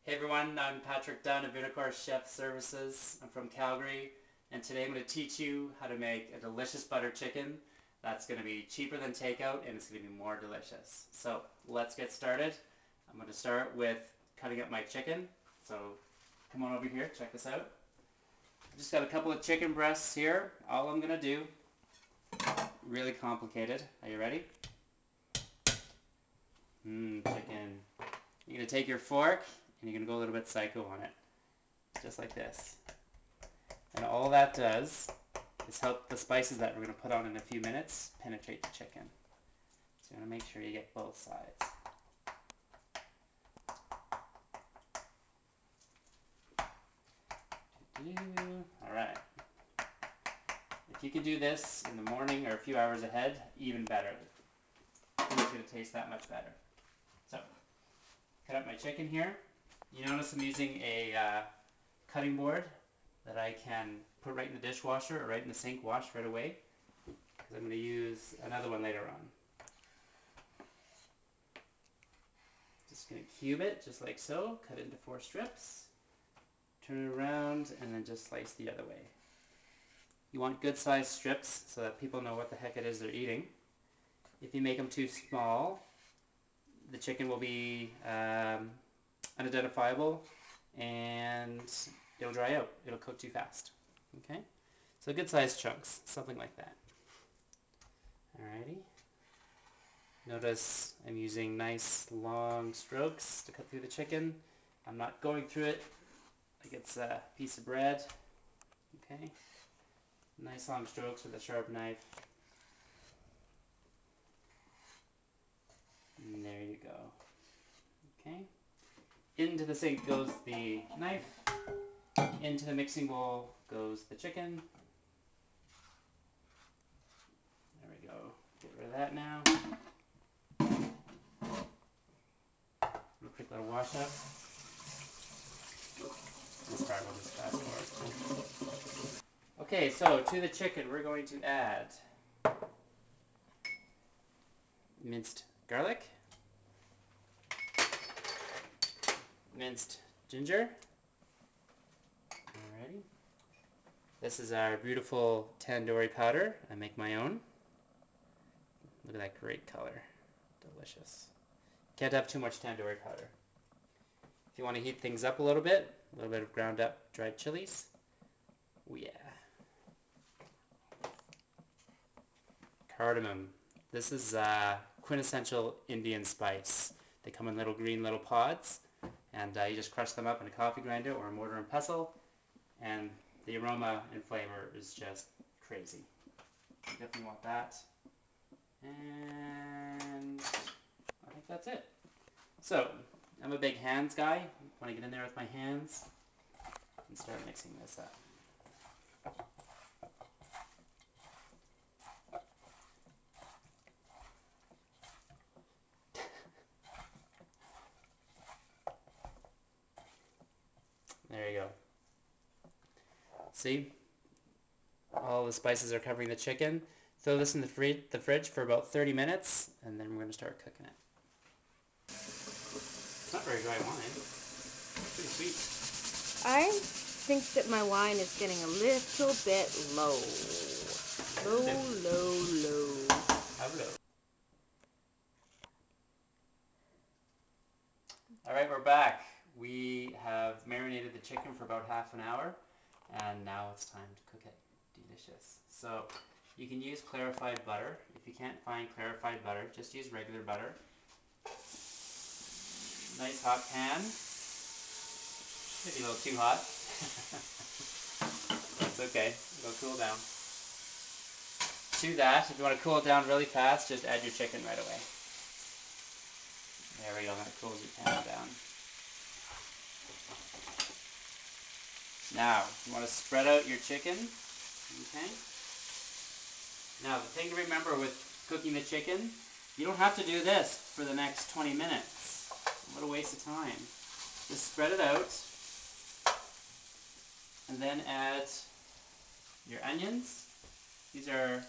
Hey everyone, I'm Patrick Dunn of InterCourse Chef Services. I'm from Calgary, and today I'm going to teach you how to make a delicious butter chicken that's going to be cheaper than takeout and it's going to be more delicious. So let's get started. I'm going to start with cutting up my chicken. So come on over here, check this out. I just got a couple of chicken breasts here. All I'm going to do, really complicated. Are you ready? Chicken. You're going to take your fork and you're going to go a little bit psycho on it. Just like this. And all that does is help the spices that we're going to put on in a few minutes penetrate the chicken. So you want to make sure you get both sides. Alright. If you can do this in the morning or a few hours ahead, even better. It's going to taste that much better. So, cut up my chicken here. You notice I'm using a cutting board that I can put right in the dishwasher or right in the sink, wash right away, because I'm going to use another one later on. Just going to cube it just like so, cut it into 4 strips, turn it around, and then just slice the other way. You want good sized strips so that people know what the heck it is they're eating. If you make them too small, the chicken will be unidentifiable and it'll dry out. It'll cook too fast. Okay? So good sized chunks, something like that. Alrighty. Notice I'm using nice long strokes to cut through the chicken. I'm not going through it like it's a piece of bread. Okay? Nice long strokes with a sharp knife. And there you go. Okay. Into the sink goes the knife. Into the mixing bowl goes the chicken. There we go. Get rid of that now. A quick little wash up. This part will just fast forward. Okay, so to the chicken we're going to add minced garlic, minced ginger. Alrighty. This is our beautiful tandoori powder. I make my own. Look at that great color. Delicious. Can't have too much tandoori powder. If you want to heat things up a little bit of ground up dried chilies. Oh yeah. Cardamom. This is quintessential Indian spice. They come in little green little pods, and you just crush them up in a coffee grinder or a mortar and pestle, and the aroma and flavor is just crazy. You definitely want that. And I think that's it. So, I'm a big hands guy. I want to get in there with my hands and start mixing this up. There you go. See? All the spices are covering the chicken. Throw this in the fridge for about 30 minutes, and then we're going to start cooking it. It's not very dry wine. It's pretty sweet. I think that my wine is getting a little bit low. Low. How low? Alright, we're back. We have marinated the chicken for about half an hour, and now it's time to cook it. Delicious. So, you can use clarified butter. If you can't find clarified butter, just use regular butter. Nice hot pan. Maybe a little too hot. That's okay. It'll cool down. To that, if you want to cool it down really fast, just add your chicken right away. There we go. That cools your pan down. Now, you want to spread out your chicken, okay? Now, the thing to remember with cooking the chicken, you don't have to do this for the next 20 minutes. What a waste of time. Just spread it out, and then add your onions. These are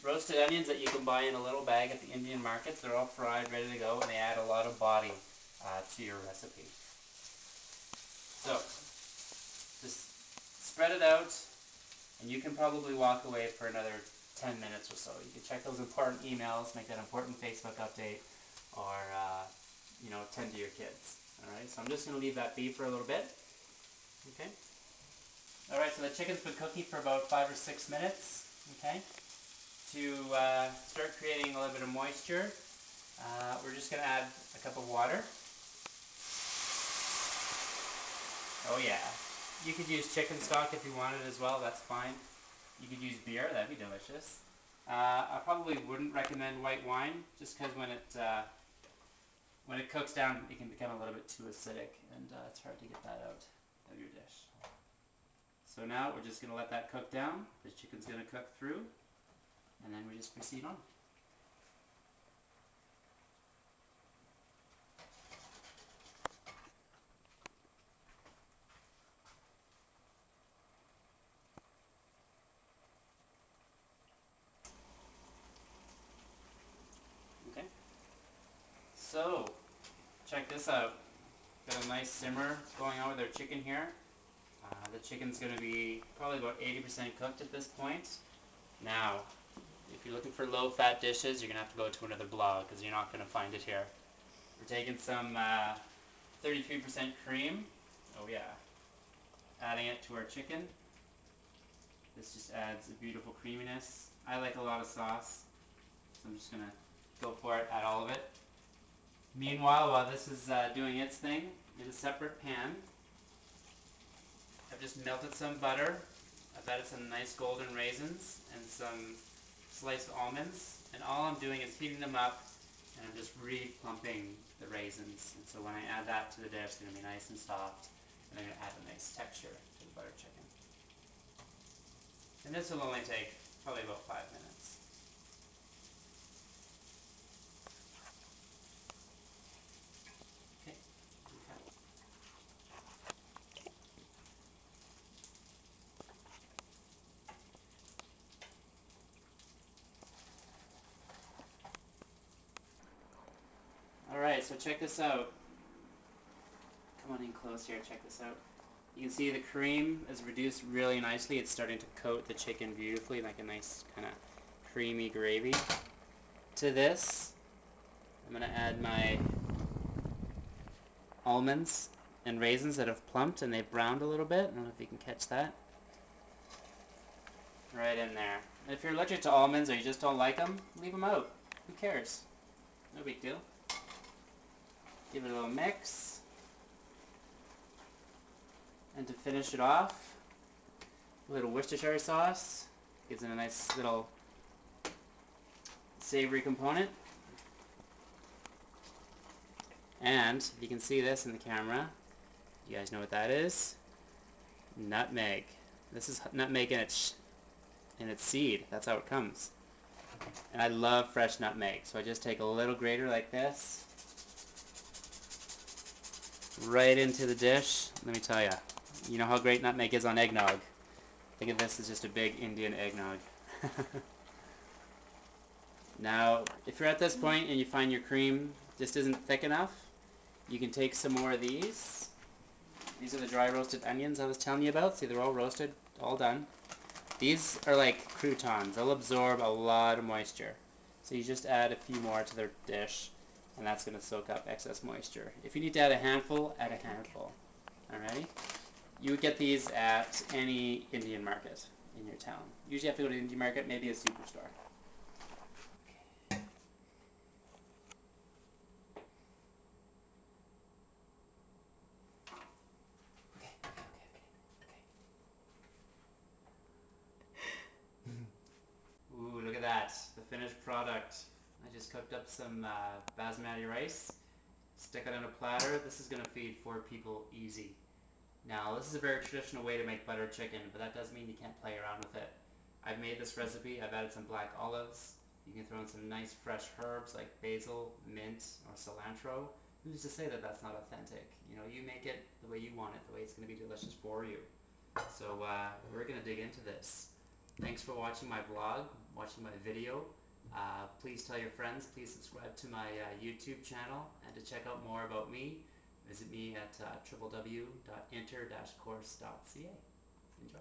roasted onions that you can buy in a little bag at the Indian markets. They're all fried, ready to go, and they add a lot of body. to your recipe. So just spread it out, and you can probably walk away for another 10 minutes or so. You can check those important emails, make that important Facebook update, or tend to your kids. Alright, so I'm just going to leave that be for a little bit. Okay. Alright, so the chicken's been cooking for about 5 or 6 minutes. Okay. To start creating a little bit of moisture, we're just going to add a cup of water. Oh yeah. You could use chicken stock if you wanted as well, that's fine. You could use beer, that'd be delicious. I probably wouldn't recommend white wine, just because when it cooks down, it can become a little bit too acidic, and it's hard to get that out of your dish. So now we're just going to let that cook down. The chicken's going to cook through, and then we just proceed on. Okay. So, check this out. Got a nice simmer going on with our chicken here. The chicken's going to be probably about 80% cooked at this point. Now, if you're looking for low-fat dishes, you're going to have to go to another blog because you're not going to find it here. We're taking some 33% cream. Oh yeah. Adding it to our chicken. This just adds a beautiful creaminess. I like a lot of sauce, so I'm just going to go for it, add all of it. Meanwhile, while this is doing its thing, in a separate pan, I've just melted some butter. I've added some nice golden raisins and some sliced almonds, and all I'm doing is heating them up, and I'm just re-plumping the raisins. And so when I add that to the dish, it's going to be nice and soft, and I'm going to add a nice texture to the butter chicken. And this will only take probably about 5 minutes. Okay. Alright, so check this out. Come on in close here, check this out. You can see the cream is reduced really nicely. It's starting to coat the chicken beautifully, like a nice kind of creamy gravy. To this, I'm going to add my almonds and raisins that have plumped and they've browned a little bit. I don't know if you can catch that. Right in there. If you're allergic to almonds or you just don't like them, leave them out. Who cares? No big deal. Give it a little mix. And to finish it off, a little Worcestershire sauce. Gives it a nice little savory component. And you can see this in the camera. You guys know what that is? Nutmeg. This is nutmeg in its seed. That's how it comes. And I love fresh nutmeg, so I just take a little grater like this, right into the dish. Let me tell you, you know how great nutmeg is on eggnog. Think of this as just a big Indian eggnog. Now, if you're at this point and you find your cream just isn't thick enough, you can take some more of these. These are the dry roasted onions I was telling you about. See, they're all roasted, all done. These are like croutons. They'll absorb a lot of moisture. So you just add a few more to their dish, and that's going to soak up excess moisture. If you need to add a handful, add a handful. Alrighty? You would get these at any Indian market in your town. Usually you have to go to an Indian market, maybe a superstore. Ooh, look at that. The finished product. I just cooked up some basmati rice. Stick it on a platter. This is going to feed 4 people easy. Now, this is a very traditional way to make butter chicken, but that doesn't mean you can't play around with it. I've made this recipe. I've added some black olives. You can throw in some nice fresh herbs like basil, mint, or cilantro. Who's to say that that's not authentic? You know, you make it the way you want it, the way it's going to be delicious for you. So we're going to dig into this. Thanks for watching my vlog, watching my video. Please tell your friends, please subscribe to my YouTube channel, and to check out more about me, visit me at www.inter-course.ca.